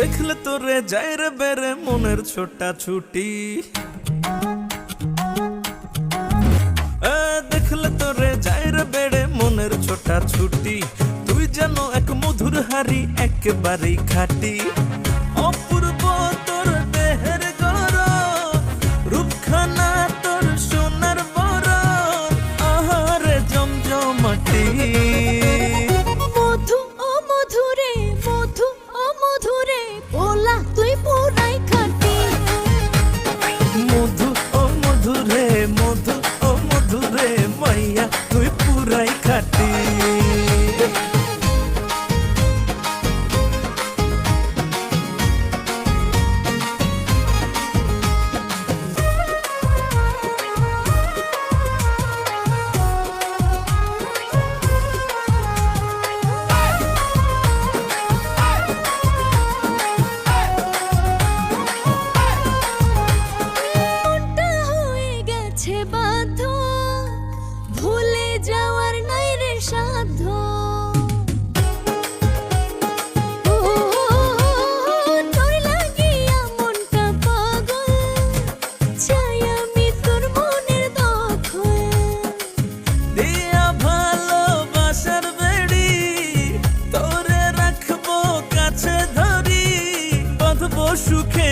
দেখলে তোরে যায় রে বেড়ে মনের ছোটা ছুটি, দেখলে তোরে যায় রে বেড়ে মনের ছোটা ছুটি। তুই যেন এক মধুর হারি একেবারেই খাটি, অপূর্ব তোর দেহের গড়ন, রূপখানা তোর সোনার বরণ, আহারে জমজমাটি। মধু ও মধুরে, মধু ও মধুরে, ওলা তুই পুরাই খাটি। মধু ও মধুরে, মধু ও মধুরে, মাইয়া তুই পুরাই খাটি। মনটা হয়ে গেছে বাধ্য, ভুলে যাওয়ার নাই রে সাধ্য। ও, তোর লাগিয়া মনটা পাগল, চাই আমি তোর মনের দখল। দিয়া ভালোবাসার বেড়ি তোরে রাখবো কাছে ধরি, বাঁধবো সুখে